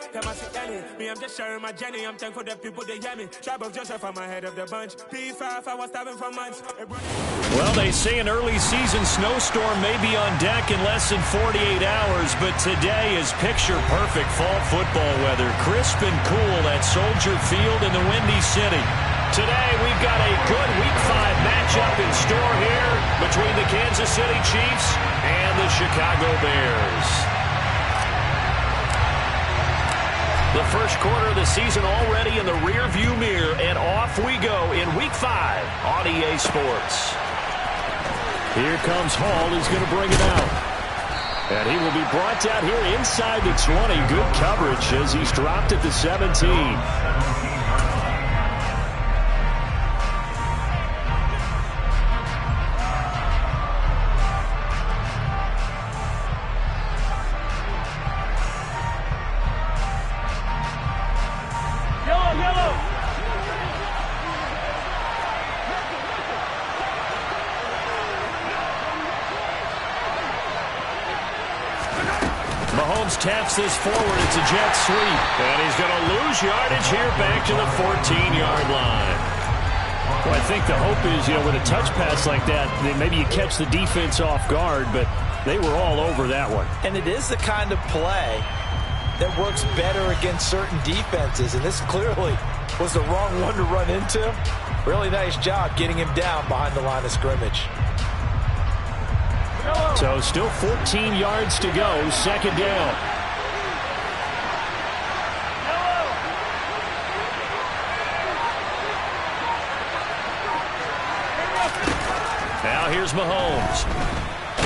them I see Ellie. Me, I'm just sharing my journey. I'm thankful that people, they hear me. Tribe of Joseph, I'm ahead of the bunch. P5, I was starving for months. Well, they say an early season snowstorm may be on deck in less than 48 hours, but today is picture-perfect fall football weather. Crisp and cool at Soldier Field in the Windy City. Today, we've got a good Week 5 matchup in store here between the Kansas City Chiefs and the Chicago Bears. The first quarter of the season already in the rearview mirror, and off we go in Week 5 on EA Sports. Here comes Hall. He's going to bring it out. And he will be brought down here inside the 20. Good coverage as he's dropped at the 17. Taps this forward. It's a jet sweep. And he's going to lose yardage here back to the 14-yard line. Well, I think the hope is, with a touch pass like that, maybe you catch the defense off guard, but they were all over that one. And it is the kind of play that works better against certain defenses, and this clearly was the wrong one to run into. Really nice job getting him down behind the line of scrimmage. So still 14 yards to go, second down. Now here's Mahomes.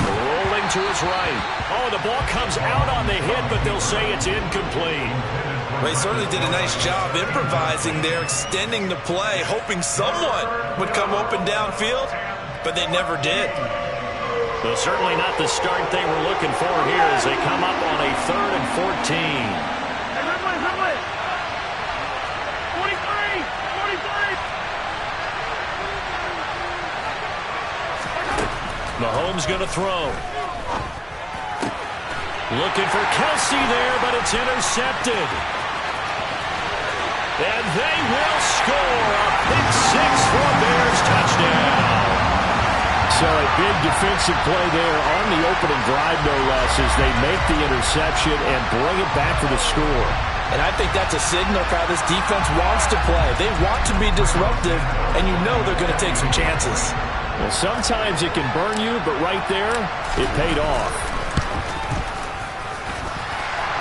Rolling to his right. Oh, the ball comes out on the hit, but they'll say it's incomplete. Well, he certainly did a nice job improvising there, extending the play, hoping someone would come open downfield, but they never did. Well, certainly not the start they were looking for here as they come up on a 3rd and 14. Mahomes going to throw. Looking for Kelsey there, but it's intercepted. And they will score a pick six for a Bears touchdown. So a big defensive play there on the opening drive, no less, as they make the interception and bring it back for the score. And I think that's a signal for how this defense wants to play. They want to be disruptive, and you know they're going to take some chances. Well, sometimes it can burn you, but right there, it paid off.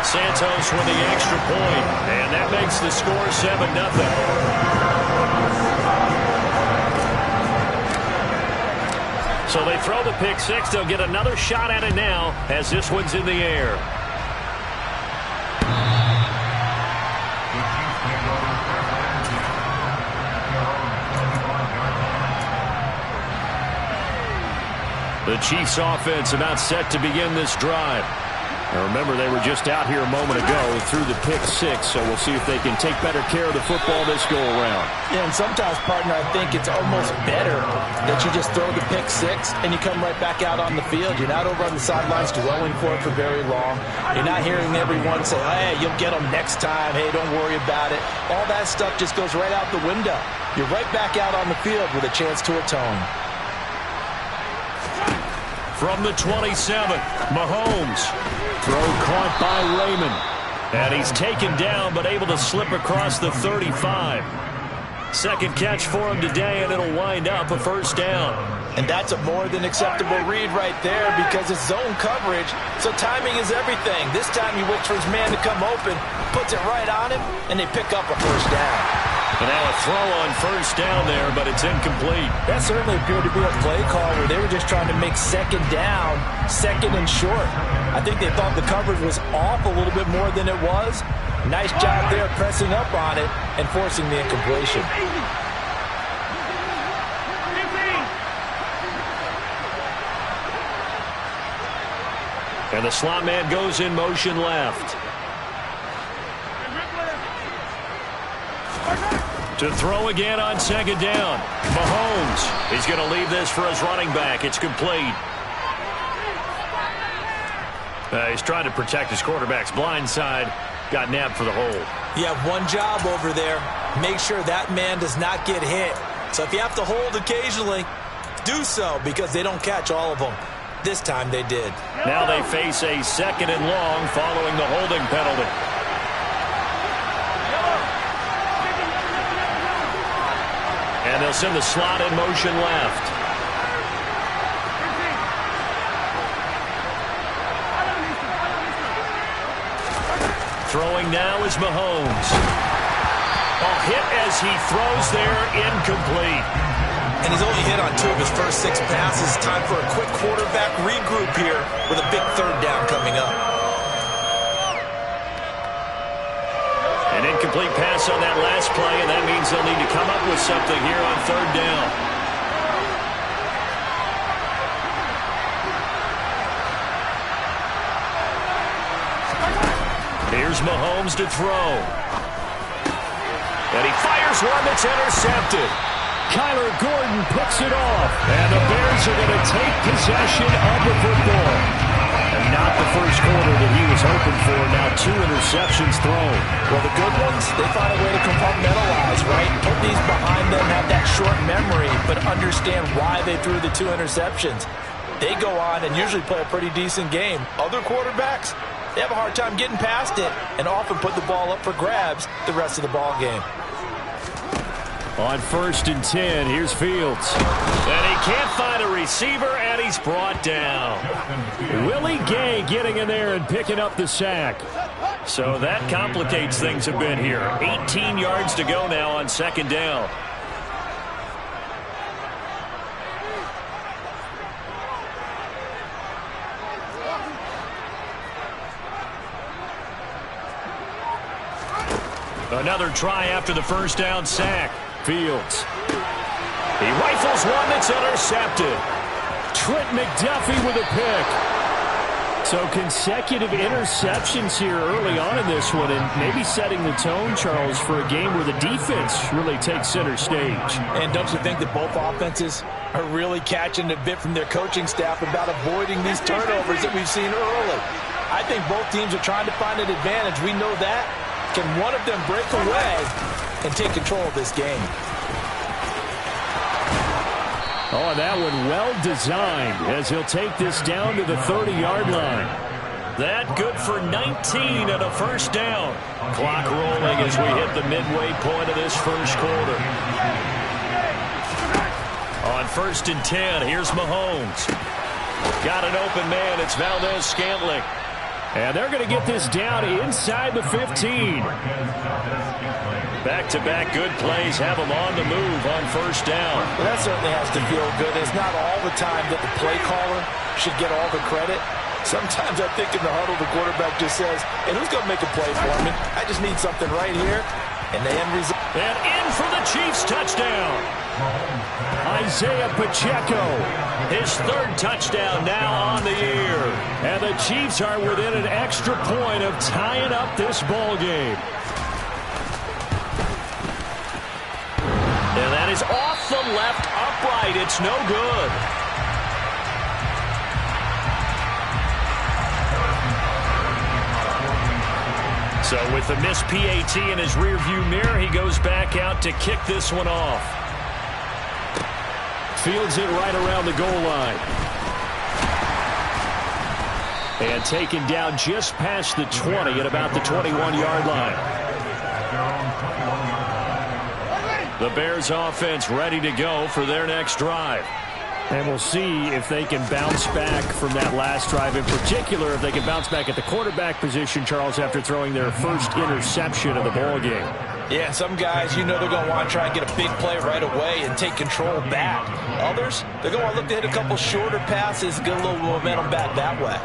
Santos with the extra point, and that makes the score 7-0. So they throw the pick six. They'll get another shot at it now as this one's in the air. The Chiefs offense about set to begin this drive. Now remember, they were just out here a moment ago through the pick six, so we'll see if they can take better care of the football this go-around. Yeah, and sometimes, partner, I think it's almost better that you just throw the pick six and you come right back out on the field. You're not over on the sidelines dwelling for it for very long. You're not hearing everyone say, hey, you'll get them next time. Hey, don't worry about it. All that stuff just goes right out the window. You're right back out on the field with a chance to atone. From the 27, Mahomes. Throw caught by Raymond. And he's taken down, but able to slip across the 35. Second catch for him today, and it'll wind up a first down. And that's a more than acceptable read right there because it's zone coverage, so timing is everything. This time he waits for his man to come open, puts it right on him, and they pick up a first down. And now a throw on first down there, but it's incomplete. That certainly appeared to be a play call where they were just trying to make second down, second and short. I think they thought the coverage was off a little bit more than it was. Nice job there pressing up on it and forcing the incompletion. And the slot man goes in motion left. To throw again on second down. Mahomes. He's going to leave this for his running back. It's complete. He's trying to protect his quarterback's blind side. got nabbed for the hold. You have one job over there. Make sure that man does not get hit. So if you have to hold occasionally, do so, because they don't catch all of them. This time they did. Now they face a 2nd and long following the holding penalty. And they'll send the slot in motion left. Throwing now is Mahomes. Hit as he throws there, incomplete. And he's only hit on 2 of his first 6 passes. Time for a quick quarterback regroup here with a big 3rd down coming up. An incomplete pass on that last play, and that means they'll need to come up with something here on 3rd down. Here's Mahomes to throw. And he fires one that's intercepted. Kyler Gordon picks it off. And the Bears are going to take possession of the football. And not the first quarter that he was hoping for. Now 2 interceptions thrown. Well, the good ones, they find a way to compartmentalize, right? Put these behind them, have that short memory, but understand why they threw the 2 interceptions. They go on and usually play a pretty decent game. Other quarterbacks, they have a hard time getting past it and often put the ball up for grabs the rest of the ball game. On 1st and 10, here's Fields. And he can't find a receiver, and he's brought down. Willie Gay getting in there and picking up the sack. So that complicates things a bit here. 18 yards to go now on 2nd down. Another try after the 1st down sack. Fields. He rifles one that's intercepted. Trent McDuffie with a pick. So consecutive interceptions here early on in this one, and maybe setting the tone, Charles, for a game where the defense really takes center stage. And don't you think that both offenses are really catching a bit from their coaching staff about avoiding these turnovers that we've seen early? I think both teams are trying to find an advantage. We know that. Can one of them break away and take control of this game? Oh, and that one well designed as he'll take this down to the 30-yard line. That good for 19 and a 1st down. Clock rolling as we hit the midway point of this 1st quarter. On 1st and 10, here's Mahomes. Got an open man. It's Valdez-Scantling. And they're going to get this down inside the 15. Back-to-back good plays have them on the move on 1st down. Well, that certainly has to feel good. It's not all the time that the play caller should get all the credit. Sometimes I think in the huddle the quarterback just says, hey, who's going to make a play for me? I just need something right here. And the end result. And in for the Chiefs touchdown. Isaiah Pacheco, his 3rd touchdown now on the year. And the Chiefs are within an extra point of tying up this ball game. And that is off the left upright. It's no good. So with the missed PAT in his rearview mirror, he goes back out to kick this one off. Fields it right around the goal line. And taken down just past the 20 at about the 21-yard line. The Bears offense ready to go for their next drive. And we'll see if they can bounce back from that last drive. In particular, if they can bounce back at the quarterback position, Charles, after throwing their first interception of the ball game. Yeah, some guys, you know they're going to want to try and get a big play right away and take control back. Others, they're going to want to look to hit a couple shorter passes, get a little momentum back that way.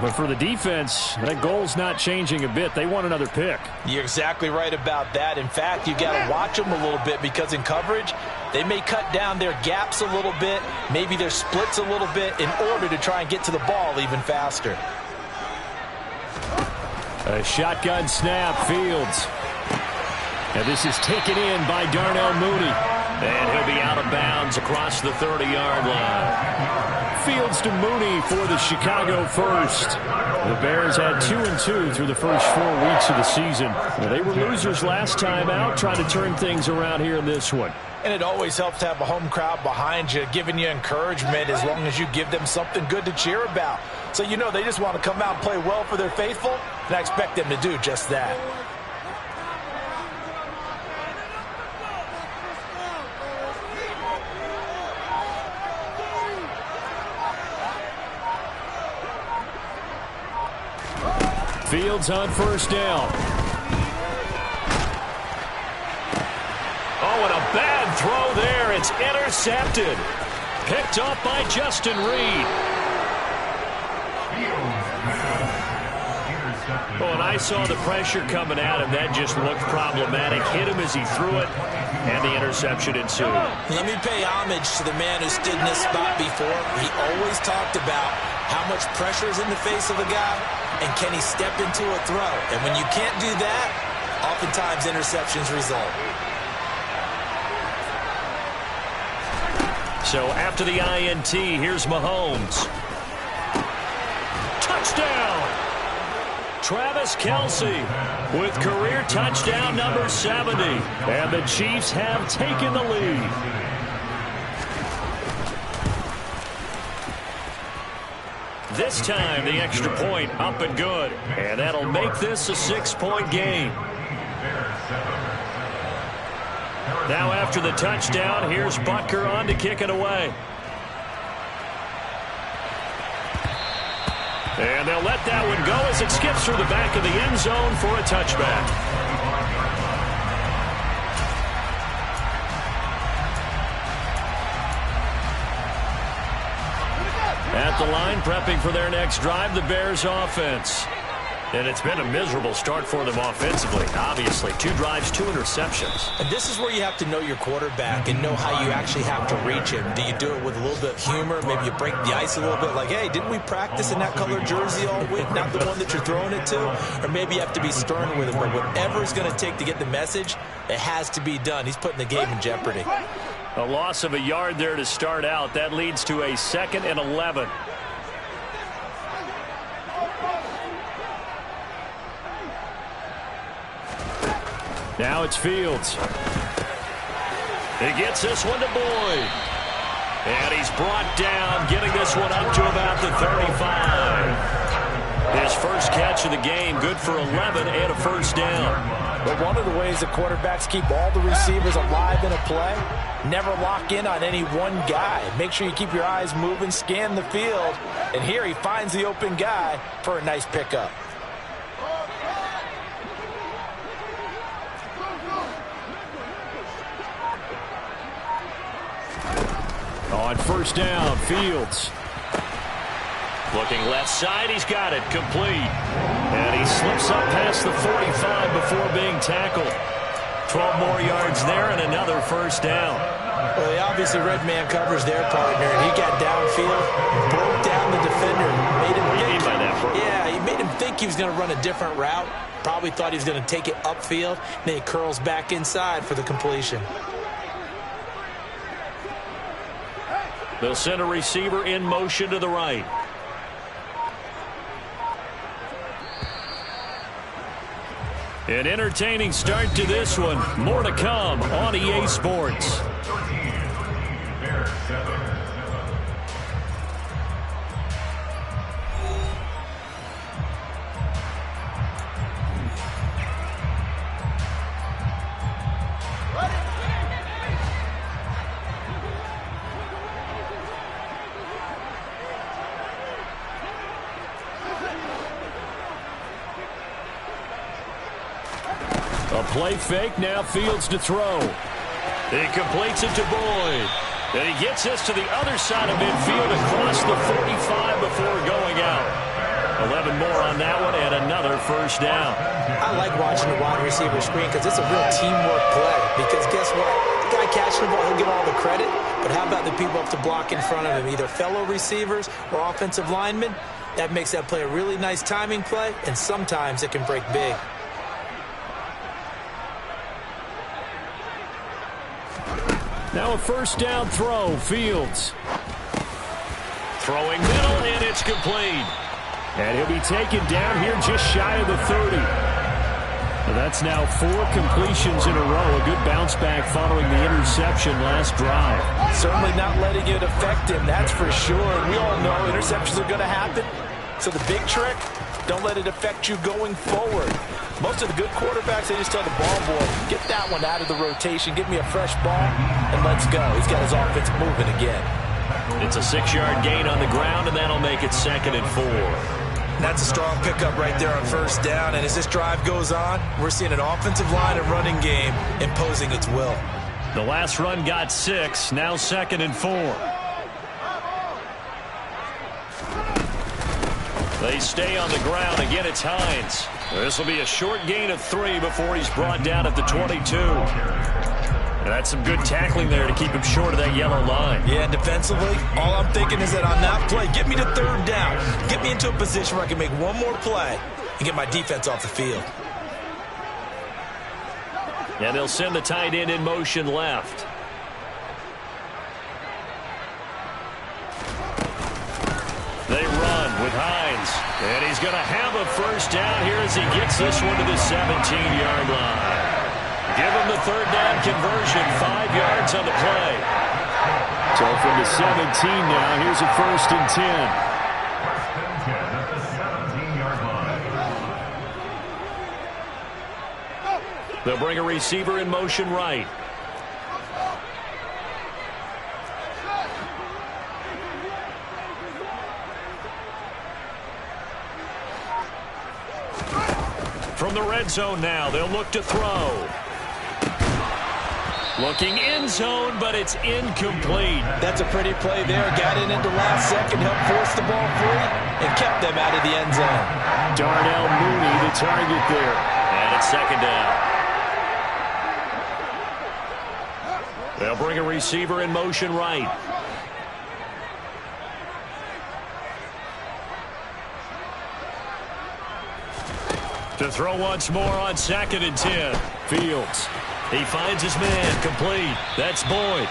But for the defense, that goal's not changing a bit. They want another pick. You're exactly right about that. In fact, you got to watch them a little bit because in coverage, they may cut down their gaps a little bit, maybe their splits a little bit in order to try and get to the ball even faster. A shotgun snap, Fields. And this is taken in by Darnell Mooney. And he'll be out of bounds across the 30-yard line. Fields to Mooney for the Chicago first. The Bears had 2-2 through the first 4 weeks of the season. Well, they were losers last time out, trying to turn things around here in this one. And it always helps to have a home crowd behind you, giving you encouragement as long as you give them something good to cheer about. So you know they just want to come out and play well for their faithful, and I expect them to do just that. Fields on first down. Oh, and a bad throw there. It's intercepted. Picked off by Justin Reed. Oh, and I saw the pressure coming at him. That just looked problematic. Hit him as he threw it, and the interception ensued. Let me pay homage to the man who stood in this spot before. He always talked about how much pressure is in the face of a guy, and can he step into a throw? And when you can't do that, oftentimes interceptions result. So after the INT, here's Mahomes. Touchdown! Travis Kelce with career touchdown number 70. And the Chiefs have taken the lead. This time, the extra point up and good. And that'll make this a 6-point game. Now after the touchdown, here's Butker on to kick it away. And they'll let that one go as it skips through the back of the end zone for a touchback. At the line, prepping for their next drive, the Bears offense. And it's been a miserable start for them offensively, obviously. 2 drives, 2 interceptions. And this is where you have to know your quarterback and know how you actually have to reach him. Do you do it with a little bit of humor? Maybe you break the ice a little bit like, hey, didn't we practice in that color jersey all week? Not the one that you're throwing it to? Or maybe you have to be stern with him. But whatever it's going to take to get the message, it has to be done. He's putting the game in jeopardy. A loss of a yard there to start out. That leads to a 2nd and 11. Now it's Fields. He gets this one to Boyd. And he's brought down, getting this one up to about the 35. His first catch of the game, good for 11 and a first down. But one of the ways the quarterbacks keep all the receivers alive in a play, never lock in on any one guy. Make sure you keep your eyes moving, scan the field. And here he finds the open guy for a nice pickup. On first down, Fields. Looking left side, he's got it, complete. And he slips up past the 45 before being tackled. 12 more yards there and another first down. Well, they obviously red man covers their partner, and he got downfield, broke down the defender, made him think. By that, yeah, he made him think he was going to run a different route. Probably thought he was going to take it upfield. Then he curls back inside for the completion. They'll send a receiver in motion to the right. An entertaining start to this one. More to come on EA Sports. A play fake, now Fields to throw. He completes it to Boyd. And he gets this to the other side of midfield across the 45 before going out. 11 more on that one and another first down. I like watching the wide receiver screen because it's a real teamwork play. Because guess what? The guy catching the ball, he'll get all the credit. But how about the people up to block in front of him, either fellow receivers or offensive linemen? That makes that play a really nice timing play, and sometimes it can break big. Now a first down throw, Fields. Throwing middle, and it's complete. And he'll be taken down here just shy of the 30. That's now 4 completions in a row. A good bounce back following the interception last drive. Certainly not letting it affect him, that's for sure. And we all know interceptions are going to happen. So the big trick, don't let it affect you going forward. Most of the good quarterbacks, they just tell the ball boy, get that one out of the rotation, give me a fresh ball, and let's go. He's got his offense moving again. It's a 6-yard gain on the ground, and that'll make it 2nd and 4. That's a strong pickup right there on first down. And as this drive goes on, we're seeing an offensive line and running game imposing its will. The last run got 6, now 2nd and 4. They stay on the ground. Again, it's Hines. This will be a short gain of 3 before he's brought down at the 22. And that's some good tackling there to keep him short of that yellow line. Yeah, and defensively, all I'm thinking is that on that play, get me to 3rd down. Get me into a position where I can make one more play and get my defense off the field. And they'll send the tight end in motion left. They run with Hines. And he's going to have a first down here as he gets this one to the 17-yard line. Give him the 3rd down conversion, 5 yards on the play. So from the 17 now, here's a 1st and 10. They'll bring a receiver in motion right. From the red zone now, they'll look to throw. Looking end zone, but it's incomplete. That's a pretty play there. Got in at the last second, helped force the ball free, and kept them out of the end zone. Darnell Mooney, the target there. And it's 2nd down. They'll bring a receiver in motion right. To throw once more on 2nd and 10. Fields. He finds his man, complete. That's Boyd.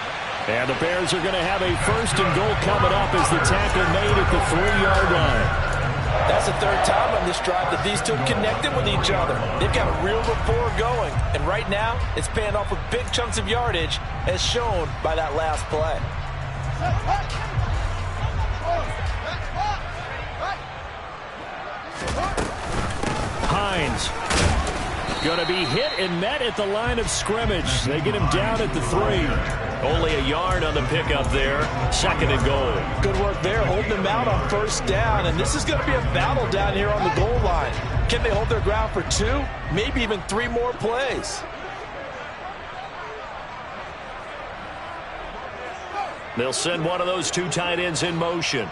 And the Bears are going to have a 1st and goal coming up as the tackle made at the 3-yard line. That's the 3rd time on this drive that these two connected with each other. They've got a real rapport going. And right now, it's paying off with big chunks of yardage, as shown by that last play. Hines. Going to be hit and met at the line of scrimmage. They get him down at the 3. Only a yard on the pickup there. 2nd and goal. Good work there, holding them out on 1st down. And this is going to be a battle down here on the goal line. Can they hold their ground for 2, maybe even 3 more plays? They'll send one of those 2 tight ends in motion.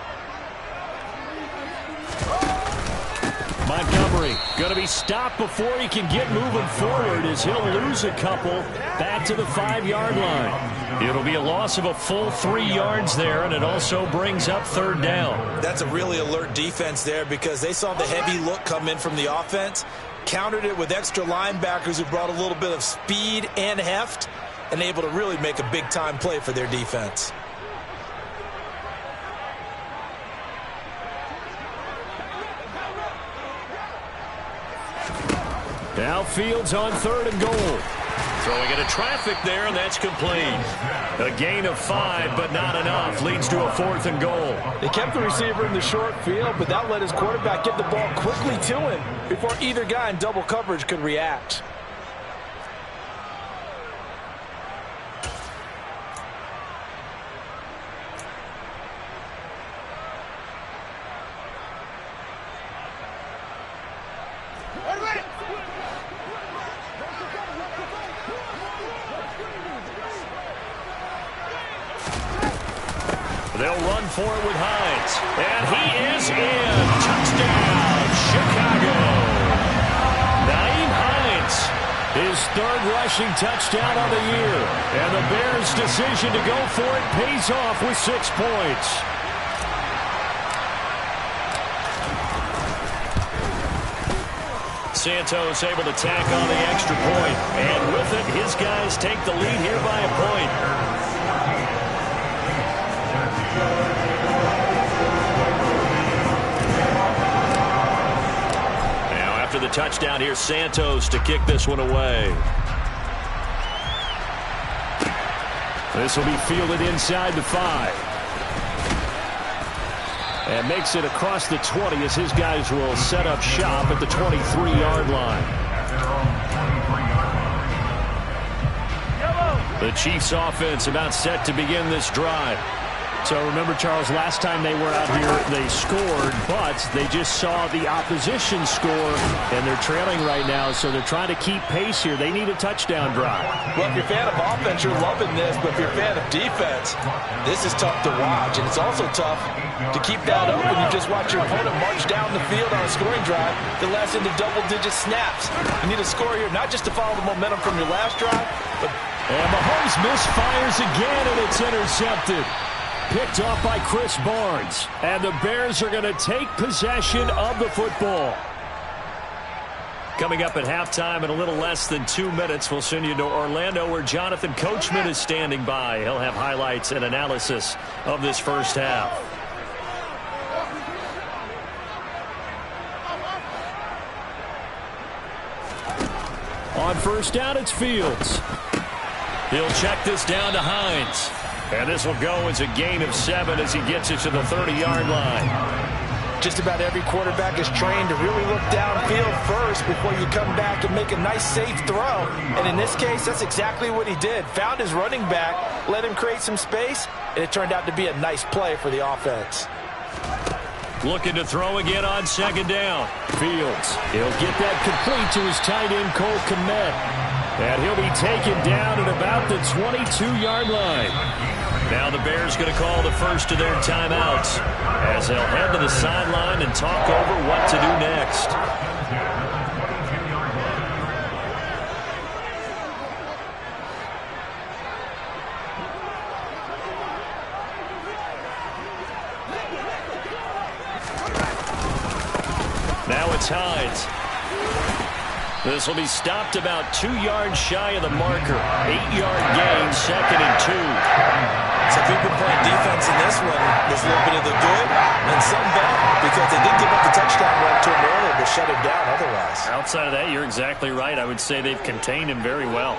Montgomery going to be stopped before he can get moving forward as he'll lose a couple back to the 5-yard line. It'll be a loss of a full 3 yards there, and it also brings up 3rd down. That's a really alert defense there because they saw the heavy look come in from the offense, countered it with extra linebackers who brought a little bit of speed and heft, and able to really make a big-time play for their defense. Now Fields on 3rd and goal. Throwing into traffic there, and that's complete. A gain of 5, but not enough. Leads to a 4th and goal. They kept the receiver in the short field, but that let his quarterback get the ball quickly to him before either guy in double coverage could react. They'll run for it with Hines. And he is in. Touchdown, Chicago. Nyheim Hines, his 3rd rushing touchdown of the year. And the Bears' decision to go for it pays off with 6 points. Santos able to tack on the extra point. And with it, his guys take the lead here by a point. the touchdown. Here's Santos to kick this one away. This will be fielded inside the 5. And makes it across the 20 as his guys will set up shop at the 23-yard line. The Chiefs offense about set to begin this drive. So remember, Charles, last time they were out here, they scored, but they just saw the opposition score, and they're trailing right now, so they're trying to keep pace here. They need a touchdown drive. Well, if you're a fan of offense, you're loving this, but if you're a fan of defense, this is tough to watch, and it's also tough to keep that open. You just watch your opponent march down the field on a scoring drive that lasts into double-digit snaps. You need a score here, not just to follow the momentum from your last drive, but... And Mahomes misfires again, and it's intercepted. Picked off by Chris Barnes. And the Bears are going to take possession of the football. Coming up at halftime in a little less than 2 minutes, we'll send you to Orlando where Jonathan Coachman is standing by. He'll have highlights and analysis of this first half. On first down, it's Fields. He'll check this down to Hines. And this will go as a gain of 7 as he gets it to the 30-yard line. Just about every quarterback is trained to really look downfield first before you come back and make a nice, safe throw. And in this case, that's exactly what he did. Found his running back, let him create some space, and it turned out to be a nice play for the offense. Looking to throw again on second down. Fields. He'll get that complete to his tight end, Cole Kmet. And he'll be taken down at about the 22-yard line. Now the Bears going to call the first of their timeouts as they'll head to the sideline and talk over what to do next. Now it's Hines. This will be stopped about 2 yards shy of the marker. 8-yard gain, 2nd and 2. So if we've been playing defense in this one, there's a little bit of the good and some bad because they did give up the touchdown run to him earlier but shut him down otherwise. Outside of that, you're exactly right. I would say they've contained him very well.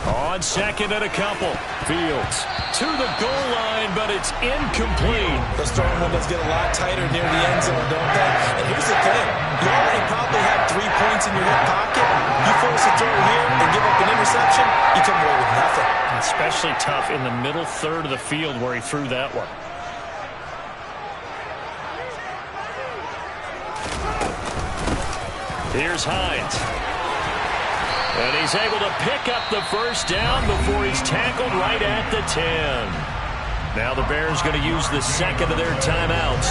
On second and a couple. Fields to the goal line, but it's incomplete. Those throwing windows get a lot tighter near the end zone, don't they? And here's the thing. You already probably have 3 points in your hip pocket. You force a throw here and give up an interception, you come away with nothing. Especially tough in the middle third of the field where he threw that one. Here's Hines. And he's able to pick up the first down before he's tackled right at the 10. Now the Bears going to use the second of their timeouts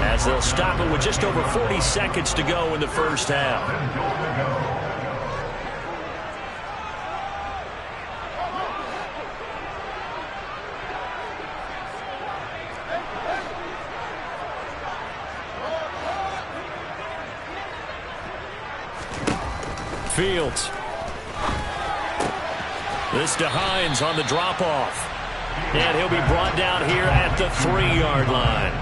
as they'll stop it with just over 40 seconds to go in the first half. Fields. This to Hines on the drop-off. And he'll be brought down here at the 3-yard line.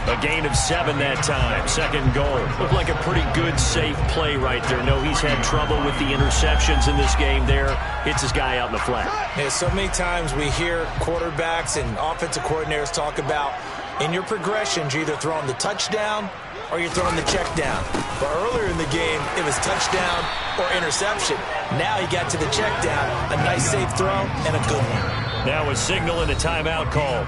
A gain of 7 that time. 2nd goal. Looked like a pretty good, safe play right there. No, he's had trouble with the interceptions in this game there. Hits his guy out in the flat. Yeah, so many times we hear quarterbacks and offensive coordinators talk about in your progressions, you're either throwing the touchdown or you're throwing the check down. But earlier in the game, it was touchdown or interception. Now he got to the check down, a nice safe throw, and a good one. Now a signal and a timeout call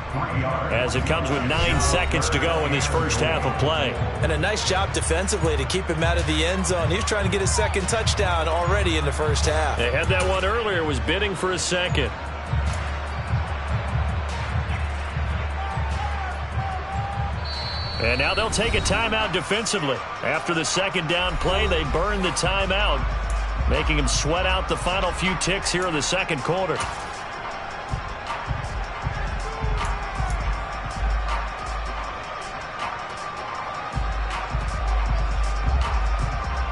as it comes with 9 seconds to go in this first half of play. And a nice job defensively to keep him out of the end zone. He's trying to get his 2nd touchdown already in the first half. They had that one earlier, was bidding for a 2nd. And now they'll take a timeout defensively. After the 2nd down play, they burn the timeout, making him sweat out the final few ticks here in the 2nd quarter.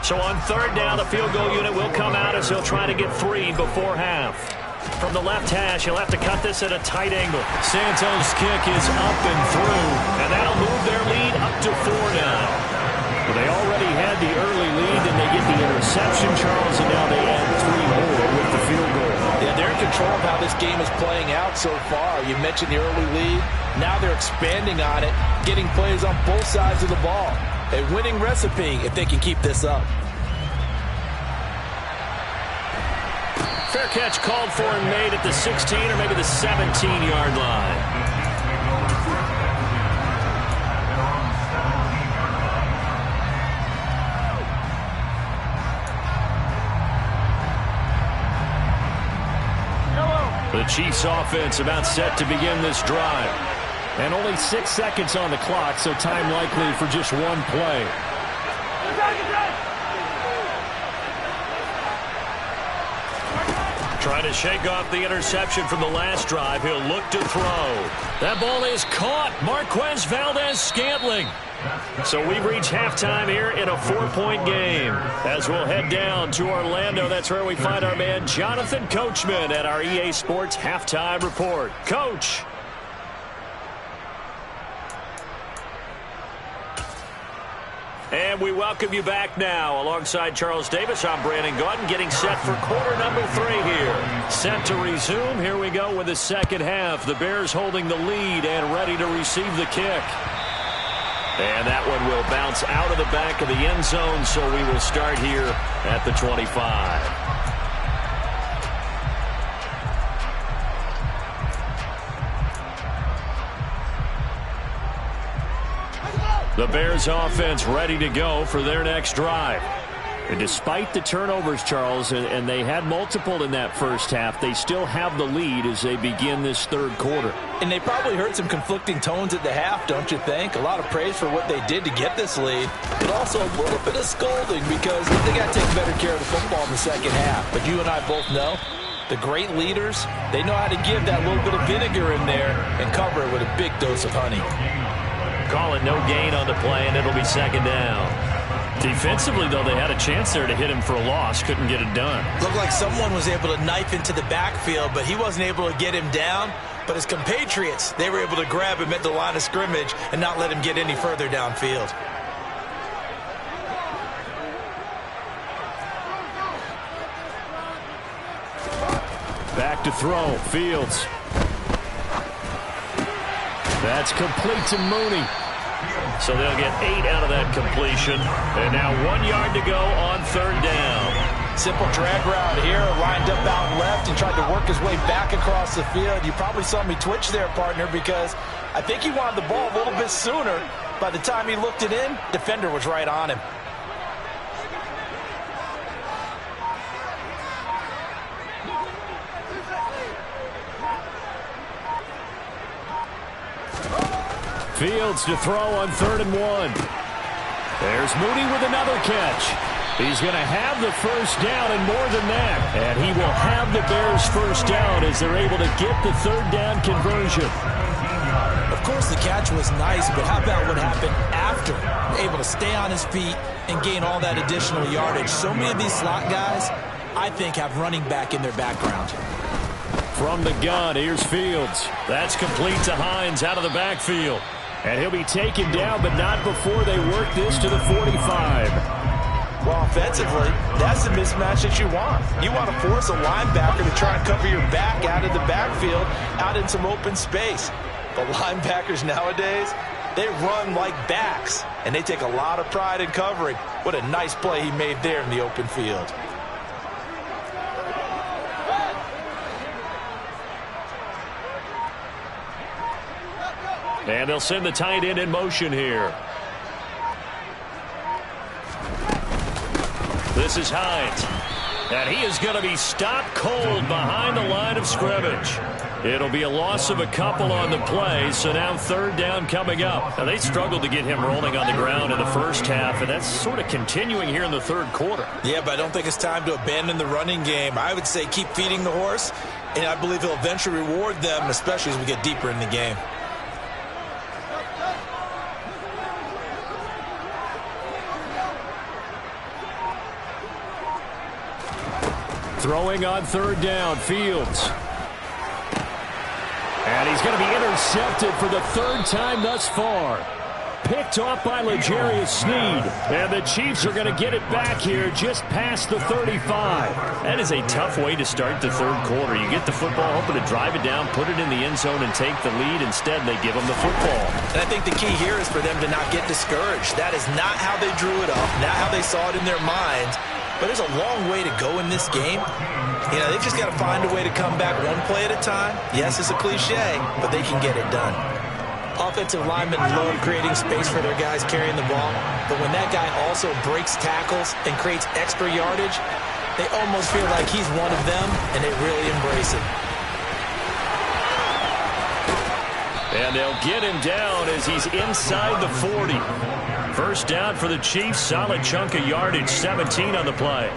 So on 3rd down, the field goal unit will come out as he'll try to get 3 before half. From the left hash, he'll have to cut this at a tight angle. Santos' kick is up and through, and that'll move their lead up to 4 now. Well, they already had the early lead, and they get the interception, Charles, and now they add 3 more with the field goal. Yeah, they're in control of how this game is playing out so far. You mentioned the early lead. Now they're expanding on it, getting plays on both sides of the ball. A winning recipe if they can keep this up. Fair catch called for and made at the 16 or maybe the 17-yard line. The Chiefs offense about set to begin this drive. And only 6 seconds on the clock, so time likely for just one play. Trying to shake off the interception from the last drive. He'll look to throw. That ball is caught. Marquez Valdes-Scantling. So we reach halftime here in a 4-point game. As we'll head down to Orlando, that's where we find our man Jonathan Coachman at our EA Sports Halftime Report. Coach. And we welcome you back now. Alongside Charles Davis, I'm Brandon Gaudin, getting set for quarter number 3 here. Set to resume. Here we go with the second half. The Bears holding the lead and ready to receive the kick. And that one will bounce out of the back of the end zone, so we will start here at the 25. The Bears offense ready to go for their next drive. And despite the turnovers, Charles, and they had multiple in that first half, they still have the lead as they begin this third quarter. And they probably heard some conflicting tones at the half, don't you think? A lot of praise for what they did to get this lead, but also a little bit of scolding because they got to take better care of the football in the second half. But you and I both know the great leaders, they know how to give that little bit of vinegar in there and cover it with a big dose of honey. Calling no gain on the play, and it'll be second down. Defensively, though, they had a chance there to hit him for a loss. Couldn't get it done. Looked like someone was able to knife into the backfield, but he wasn't able to get him down. But his compatriots, they were able to grab him at the line of scrimmage and not let him get any further downfield. Back to throw. Fields. That's complete to Mooney. So they'll get 8 out of that completion. And now 1 yard to go on third down. Simple drag route here, lined up out left and tried to work his way back across the field. You probably saw me twitch there, partner, because I think he wanted the ball a little bit sooner. By the time he looked it in, defender was right on him. Fields to throw on 3rd and 1. There's Mooney with another catch. He's going to have the first down and more than that. And he will have the Bears first down as they're able to get the third down conversion. Of course, the catch was nice, but how about what happened after? Able to stay on his feet and gain all that additional yardage. So many of these slot guys, I think, have running back in their background. From the gun, here's Fields. That's complete to Hines out of the backfield. And he'll be taken down, but not before they work this to the 45. Well, offensively, that's the mismatch that you want. You want to force a linebacker to try and cover your back out of the backfield, out in some open space. But linebackers nowadays, they run like backs, and they take a lot of pride in covering. What a nice play he made there in the open field. And they'll send the tight end in motion here. This is Hines. And he is going to be stopped cold behind the line of scrimmage. It'll be a loss of a couple on the play, so now third down coming up. Now, they struggled to get him rolling on the ground in the first half, and that's sort of continuing here in the third quarter. Yeah, but I don't think it's time to abandon the running game. I would say keep feeding the horse, and I believe he'll eventually reward them, especially as we get deeper in the game. Throwing on third down, Fields. And he's going to be intercepted for the third time thus far. picked off by L'Jarius Sneed. And the Chiefs are going to get it back here just past the 35. That is a tough way to start the third quarter. You get the football, hoping to drive it down, put it in the end zone, and take the lead. Instead, they give them the football. And I think the key here is for them to not get discouraged. That is not how they drew it up, not how they saw it in their minds. But there's a long way to go in this game. You know, they've just got to find a way to come back one play at a time. Yes, it's a cliche, but they can get it done. Offensive linemen love creating space for their guys carrying the ball. But when that guy also breaks tackles and creates extra yardage, they almost feel like he's one of them, and they really embrace it. And they'll get him down as he's inside the 40. First down for the Chiefs. Solid chunk of yardage, 17 on the play.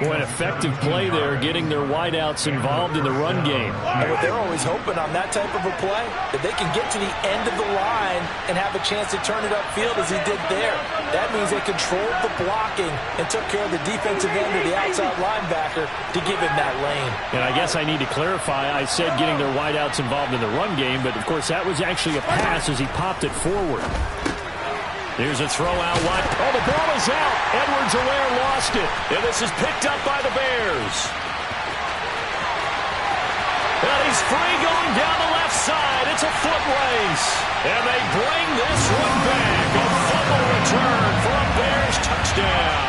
Boy, an effective play there, getting their wideouts involved in the run game. And what they're always hoping on that type of a play, that they can get to the end of the line and have a chance to turn it upfield as he did there. That means they controlled the blocking and took care of the defensive end or the outside linebacker to give him that lane. And I guess I need to clarify, I said getting their wideouts involved in the run game, but of course that was actually a pass as he popped it forward. Here's a throw out wide. Oh, the ball is out. Edwards-Helaire lost it. And this is picked up by the Bears. And he's free going down the left side. It's a foot race. And they bring this one back. A fumble return for a Bears touchdown.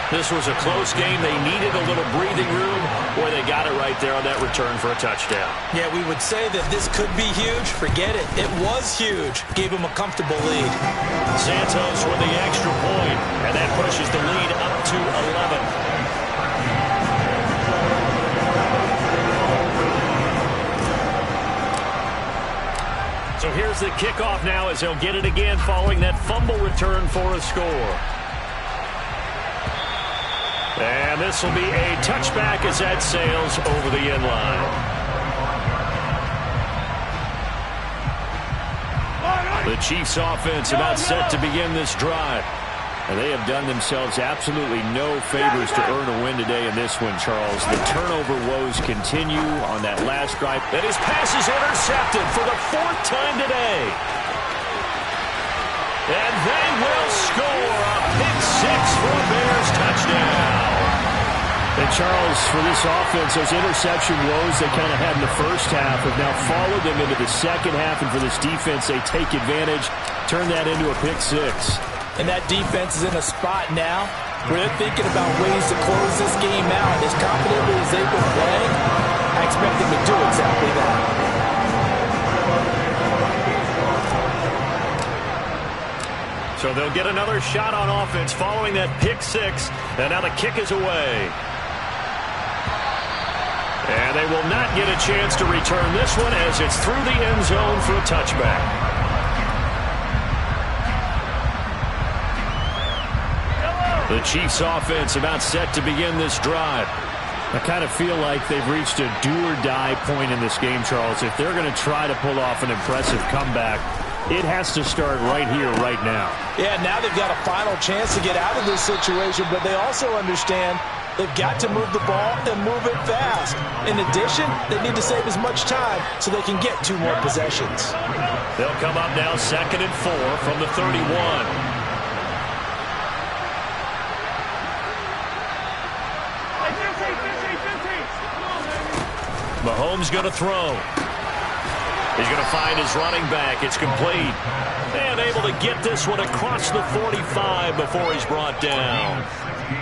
This was a close game. They needed a little breathing room. Boy, they got it right there on that return for a touchdown. Yeah, we would say that this could be huge. Forget it. It was huge. Gave him a comfortable lead. Santos with the extra point, and that pushes the lead up to 11. So here's the kickoff now as they'll get it again following that fumble return for a score. And this will be a touchback as that sails over the end line. The Chiefs offense about set to begin this drive. And they have done themselves absolutely no favors to earn a win today in this one, Charles. The turnover woes continue on that last drive. And his pass is intercepted for the fourth time today. And they will score a pick six for a Bears touchdown. And Charles, for this offense, those interception woes they kind of had in the first half have now followed them into the second half. And for this defense, they take advantage, turn that into a pick six. And that defense is in a spot now where they're thinking about ways to close this game out. As confidently as they've been playing, I expect them to do exactly that. So they'll get another shot on offense following that pick six. And now the kick is away. And they will not get a chance to return this one as it's through the end zone for a touchback. The Chiefs offense about set to begin this drive. I kind of feel like they've reached a do-or-die point in this game, Charles. If they're going to try to pull off an impressive comeback, it has to start right here, right now. Yeah, now they've got a final chance to get out of this situation, but they also understand they've got to move the ball and move it fast. In addition, they need to save as much time so they can get 2 more possessions. They'll come up now 2nd and 4 from the 31. Mahomes going to throw. He's going to find his running back. It's complete. And able to get this one across the 45 before he's brought down.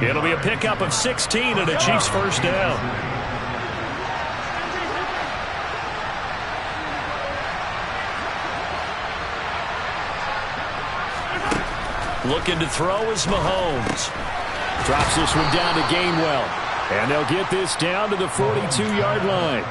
It'll be a pickup of 16 and a Chiefs first down. Looking to throw is Mahomes. Drops this one down to Gainwell. And they'll get this down to the 42-yard line.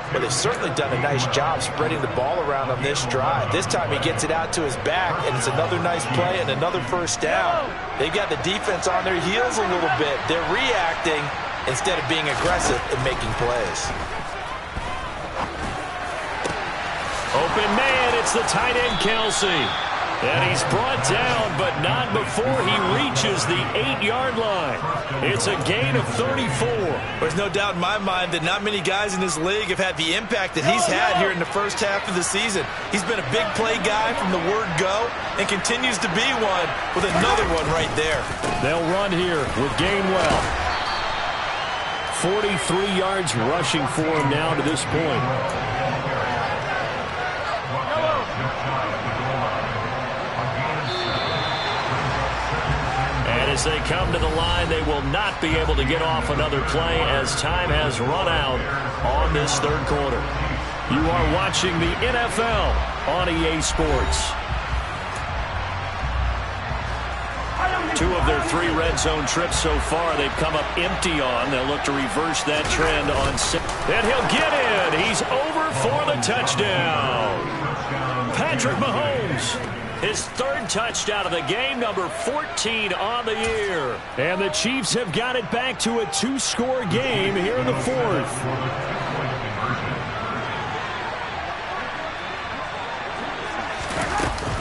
Well, they've certainly done a nice job spreading the ball around on this drive. This time he gets it out to his back, and it's another nice play and another first down. They've got the defense on their heels a little bit. They're reacting instead of being aggressive and making plays. Open man, it's the tight end, Kelsey. And he's brought down, but not before he reaches the 8-yard line. It's a gain of 34. There's no doubt in my mind that not many guys in this league have had the impact that he's had here in the first half of the season. He's been a big play guy from the word go and continues to be one with another one right there. They'll run here with Gainwell. 43 yards rushing for him now to this point. As they come to the line, they will not be able to get off another play as time has run out on this third quarter. You are watching the NFL on EA Sports. 2 of their 3 red zone trips so far, they've come up empty on. They'll look to reverse that trend on 6. And he'll get in. He's over for the touchdown. Patrick Mahomes. His 3rd touchdown of the game, number 14 on the year. And the Chiefs have got it back to a 2-score game here in the 4th.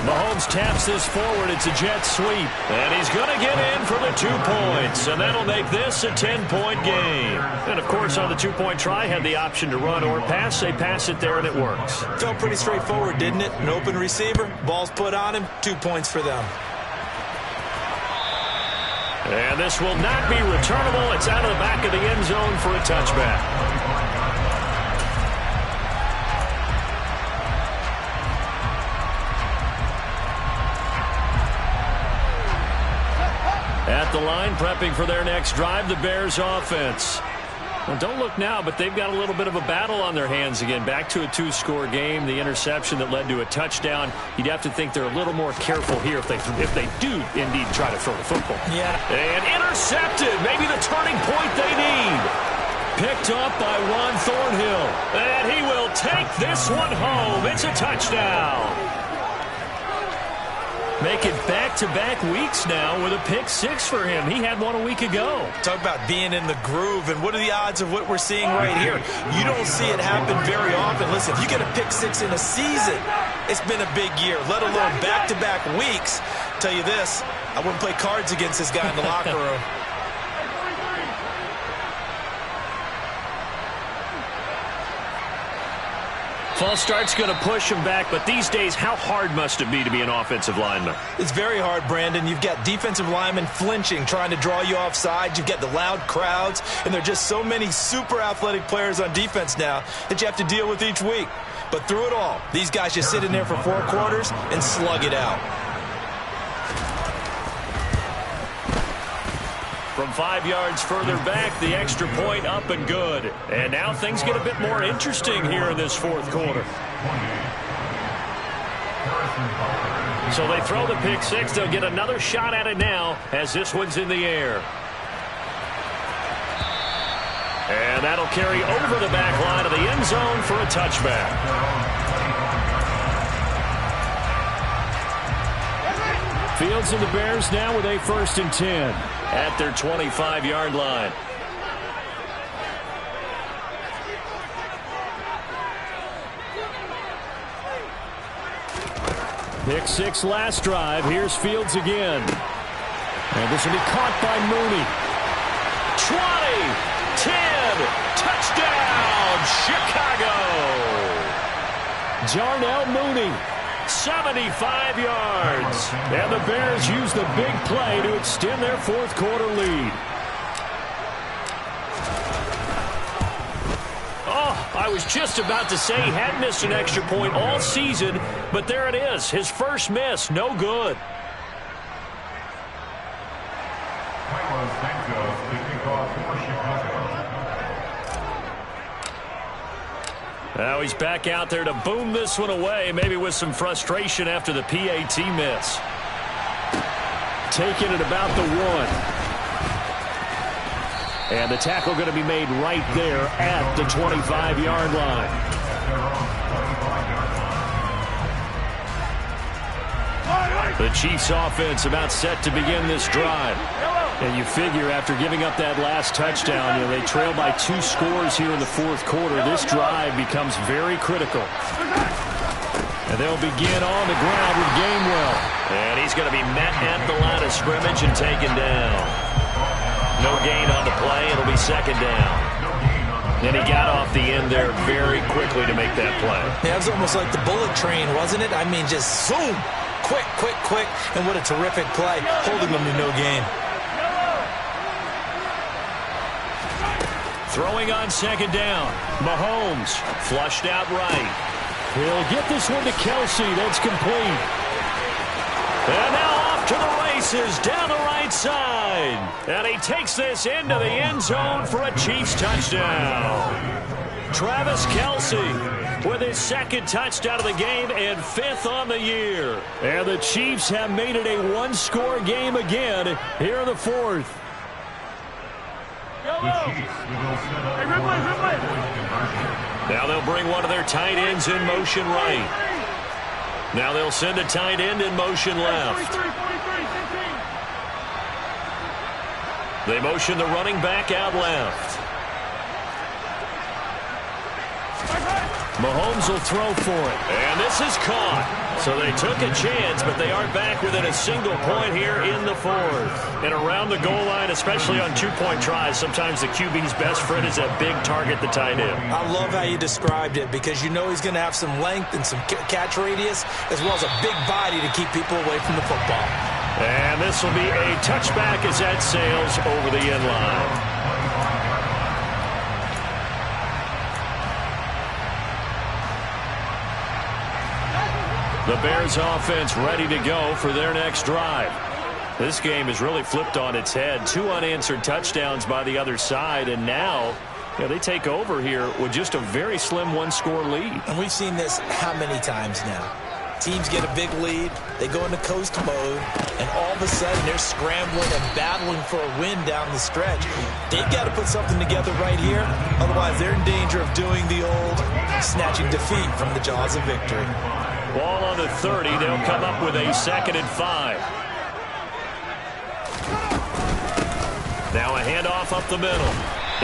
Mahomes taps this forward. It's a jet sweep. And he's going to get in for the 2 points. And that'll make this a 10-point game. And, of course, on the 2-point try, had the option to run or pass. They pass it there, and it works. Felt pretty straightforward, didn't it? An open receiver, ball's put on him, 2 points for them. And this will not be returnable. It's out of the back of the end zone for a touchback. At the line, prepping for their next drive, the Bears offense. Well, don't look now, but they've got a little bit of a battle on their hands again. Back to a 2-score game. The interception that led to a touchdown. You'd have to think they're a little more careful here if they do indeed try to throw the football. Yeah. And intercepted. Maybe the turning point they need. Picked up by Juan Thornhill. And he will take this one home. It's a touchdown. Make it back-to-back weeks now with a pick-6 for him. He had one a week ago. Talk about being in the groove, and what are the odds of what we're seeing right here? You don't see it happen very often. Listen, if you get a pick-6 in a season, it's been a big year, let alone back-to-back weeks. Tell you this, I wouldn't play cards against this guy in the locker room. False start's going to push him back, but these days, how hard must it be to be an offensive lineman? It's very hard, Brandon. You've got defensive linemen flinching, trying to draw you offside. You've got the loud crowds, and there are just so many super athletic players on defense now that you have to deal with each week. But through it all, these guys just sit in there for 4 quarters and slug it out. From 5 yards further back, the extra point up and good. And now things get a bit more interesting here in this 4th quarter. So they throw the pick-6. They'll get another shot at it now as this one's in the air. And that'll carry over the back line of the end zone for a touchback. Fields and the Bears now with a 1st and 10. At their 25-yard line. Pick-6 last drive. Here's Fields again. And this will be caught by Mooney. 20, 10, touchdown, Chicago. Jarnell Mooney. 75 yards. And the Bears use the big play to extend their 4th quarter lead. Oh, I was just about to say he had missed an extra point all season, but there it is. His first miss, no good. Now he's back out there to boom this one away, maybe with some frustration after the PAT miss. Taking it about the 1. And the tackle going to be made right there at the 25-yard line. The Chiefs offense about set to begin this drive. And you figure after giving up that last touchdown, they trail by 2 scores here in the 4th quarter. This drive becomes very critical. And they'll begin on the ground with Gainwell. And he's going to be met at the line of scrimmage and taken down. No gain on the play. It'll be second down. And he got off the end there very quickly to make that play. Yeah, it was almost like the bullet train, wasn't it? I mean, just zoom. Quick, quick, quick. And what a terrific play, holding them to no gain. Throwing on second down. Mahomes flushed out right. He'll get this one to Kelsey. That's complete. And now off to the races down the right side. And he takes this into the end zone for a Chiefs touchdown. Travis Kelce with his second touchdown of the game and 5th on the year. And the Chiefs have made it a one-score game again here in the 4th. Now they'll bring one of their tight ends in motion right. Now they'll send a tight end in motion left. They motion the running back out left. Mahomes will throw for it. And this is caught. So they took a chance, but they aren't back within a single point here in the 4th. And around the goal line, especially on two-point tries, sometimes the QB's best friend is a big target, the tight end. I love how you described it because you know he's going to have some length and some catch radius as well as a big body to keep people away from the football. And this will be a touchback as that sails over the end line. The Bears offense ready to go for their next drive. This game is really flipped on its head. 2 unanswered touchdowns by the other side, and now they take over here with just a very slim one-score lead. And we've seen this how many times now? Teams get a big lead, they go into coast mode, and all of a sudden they're scrambling and battling for a win down the stretch. They've got to put something together right here, otherwise they're in danger of doing the old snatching defeat from the jaws of victory. Ball on the 30. They'll come up with a 2nd and 5. Now a handoff up the middle.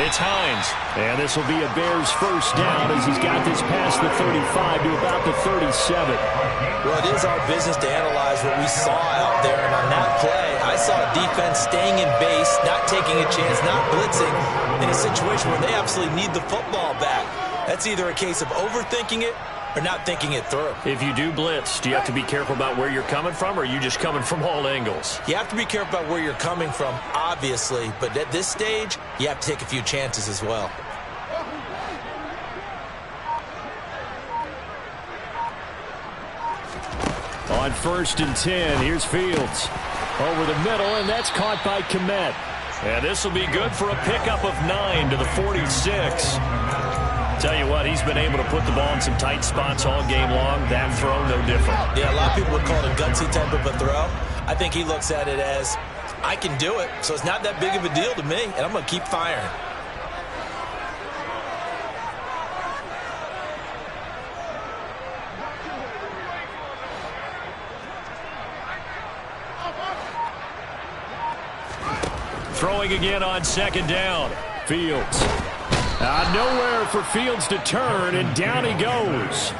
It's Hines. And this will be a Bears first down as he's got this past the 35 to about the 37. Well, it is our business to analyze what we saw out there. And on that play, I saw a defense staying in base, not taking a chance, not blitzing in a situation where they absolutely need the football back. That's either a case of overthinking it or not thinking it through. If you do blitz, do you have to be careful about where you're coming from, or are you just coming from all angles? You have to be careful about where you're coming from, obviously, but at this stage, you have to take a few chances as well. On 1st and 10, here's Fields. Over the middle, and that's caught by Kmet. And this will be good for a pickup of 9 to the 46. Tell you what, he's been able to put the ball in some tight spots all game long. That throw, no different. Yeah, a lot of people would call it a gutsy type of a throw. I think he looks at it as, I can do it, so it's not that big of a deal to me, and I'm going to keep firing. Throwing again on 2nd down. Fields. Nowhere for Fields to turn, and down he goes.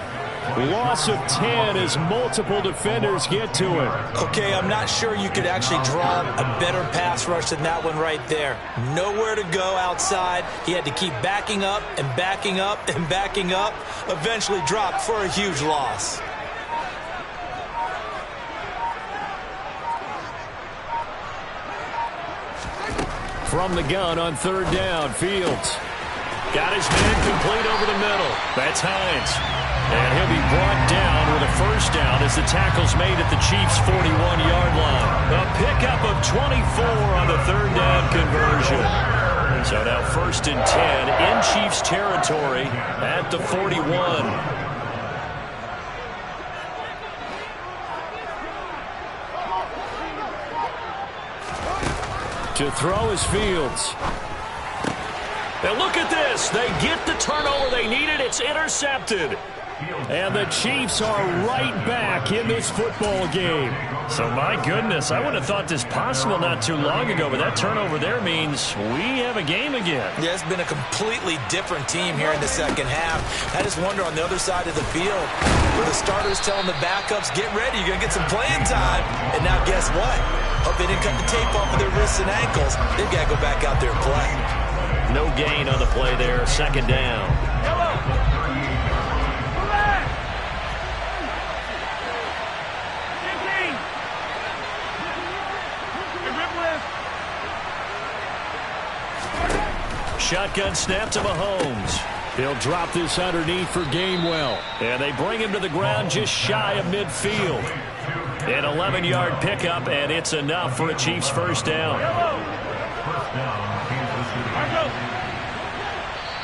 Loss of 10 as multiple defenders get to him. Okay, I'm not sure you could actually draw a better pass rush than that one right there. Nowhere to go outside. He had to keep backing up and backing up and backing up. Eventually dropped for a huge loss. From the gun on 3rd down, Fields. Got his man complete over the middle. That's Hines. And he'll be brought down with a first down as the tackle's made at the Chiefs' 41-yard line. A pickup of 24 on the 3rd down conversion. So now 1st and 10 in Chiefs territory at the 41. To throw is Fields. And look at this. They get the turnover they needed. It's intercepted. And the Chiefs are right back in this football game. So, my goodness, I wouldn't have thought this possible not too long ago, but that turnover there means we have a game again. Yeah, it's been a completely different team here in the second half. I just wonder on the other side of the field, where the starters telling the backups, get ready, you're going to get some playing time. And now guess what? Hope they didn't cut the tape off of their wrists and ankles. They've got to go back out there and play. No gain on the play there, second down. Shotgun snap to Mahomes. He'll drop this underneath for Gainwell. And they bring him to the ground just shy of midfield. An 11-yard pickup, and it's enough for a Chiefs first down.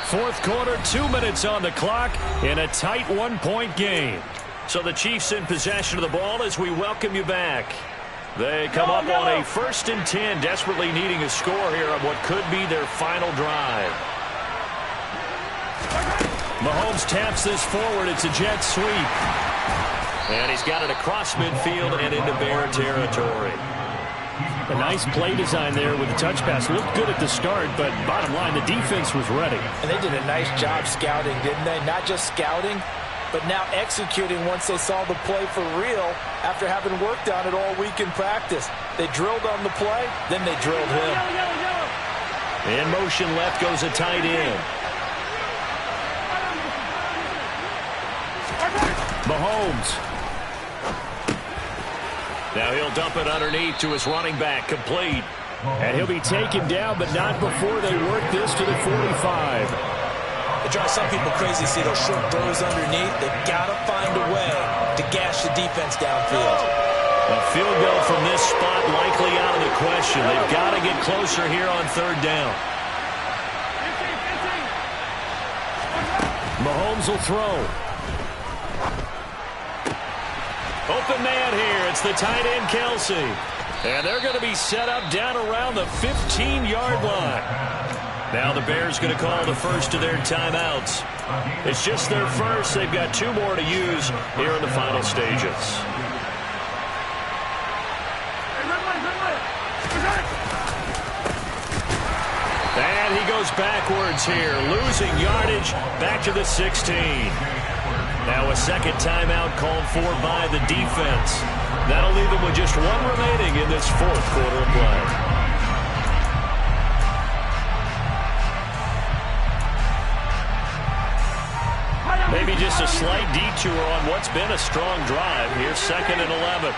Fourth quarter, 2 minutes on the clock in a tight one-point game. So the Chiefs in possession of the ball as we welcome you back. They come up on a 1st and 10, desperately needing a score here on what could be their final drive. Mahomes taps this forward. It's a jet sweep. And he's got it across midfield and into Bear territory. A nice play design there with the touch pass. Looked good at the start, but bottom line, the defense was ready. And they did a nice job scouting, didn't they? Not just scouting, but now executing once they saw the play for real after having worked on it all week in practice. They drilled on the play, then they drilled him. In motion left goes a tight end. Mahomes. Now he'll dump it underneath to his running back, complete. And he'll be taken down, but not before they work this to the 45. It drives some people crazy to see those short throws underneath. They've got to find a way to gash the defense downfield. A field goal from this spot likely out of the question. They've got to get closer here on third down. Mahomes will throw. Open man here. It's the tight end, Kelsey. And they're going to be set up down around the 15-yard line. Now the Bears going to call the first of their timeouts. It's just their first. They've got 2 more to use here in the final stages. And he goes backwards here, losing yardage back to the 16. Now a second timeout called for by the defense. That'll leave them with just 1 remaining in this fourth quarter of play. Maybe just a slight detour on what's been a strong drive. Here's 2nd and 11.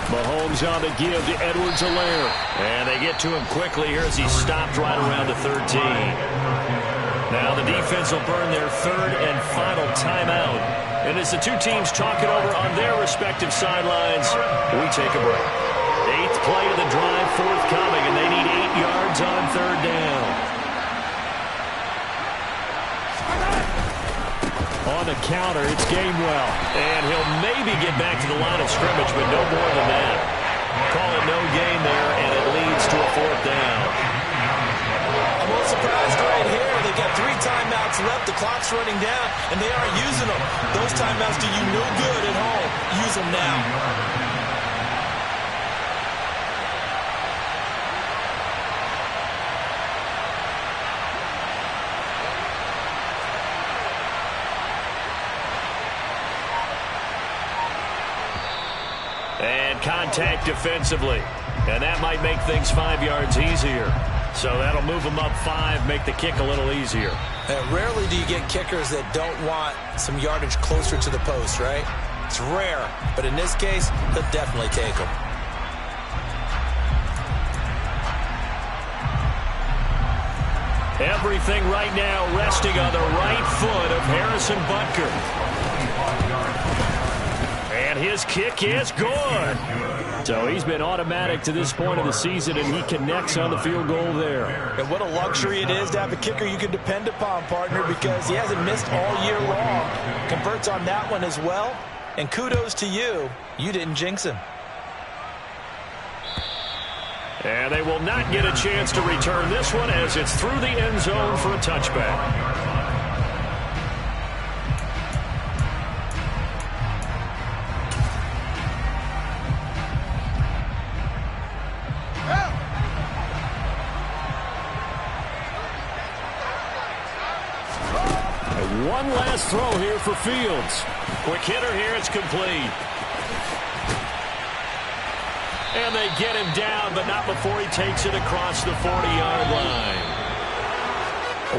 Mahomes on the give to Edwards-Helaire. And they get to him quickly here as he stopped right around the 13. Now the defense will burn their 3rd and final timeout. And as the 2 teams talk it over on their respective sidelines, we take a break. 8th play of the drive forthcoming, and they need 8 yards on third down. On the counter, it's Gainwell. And he'll maybe get back to the line of scrimmage, but no more than that. Call it no gain there, and it leads to a 4th down. I'm a little surprised right here. They've got 3 timeouts left. The clock's running down, and they aren't using them. Those timeouts do you no good at home. Use them now. And contact defensively. And that might make things 5 yards easier. So that'll move them up 5, make the kick a little easier. Rarely do you get kickers that don't want some yardage closer to the post, right? It's rare, but in this case, they'll definitely take them. Everything right now resting on the right foot of Harrison Butker. And his kick is good. So he's been automatic to this point of the season, and he connects on the field goal there. And what a luxury it is to have a kicker you can depend upon, partner, because he hasn't missed all year long. Converts on that one as well. And kudos to you. You didn't jinx him. And they will not get a chance to return this one as it's through the end zone for a touchback. one last throw here for Fields. Quick hitter here. It's complete. And they get him down, but not before he takes it across the 40-yard line.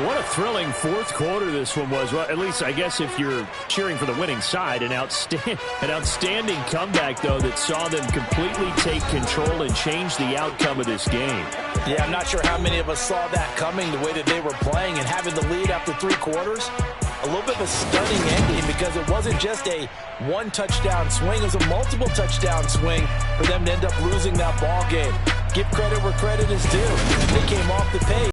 What a thrilling fourth quarter this one was. Well, at least, I guess, if you're cheering for the winning side, an outstanding comeback, though, that saw them completely take control and change the outcome of this game. Yeah, I'm not sure how many of us saw that coming, the way that they were playing, and having the lead after 3 quarters. A little bit of a stunning ending because it wasn't just a one-touchdown swing. It was a multiple-touchdown swing for them to end up losing that ball game. Give credit where credit is due. They came off the pace.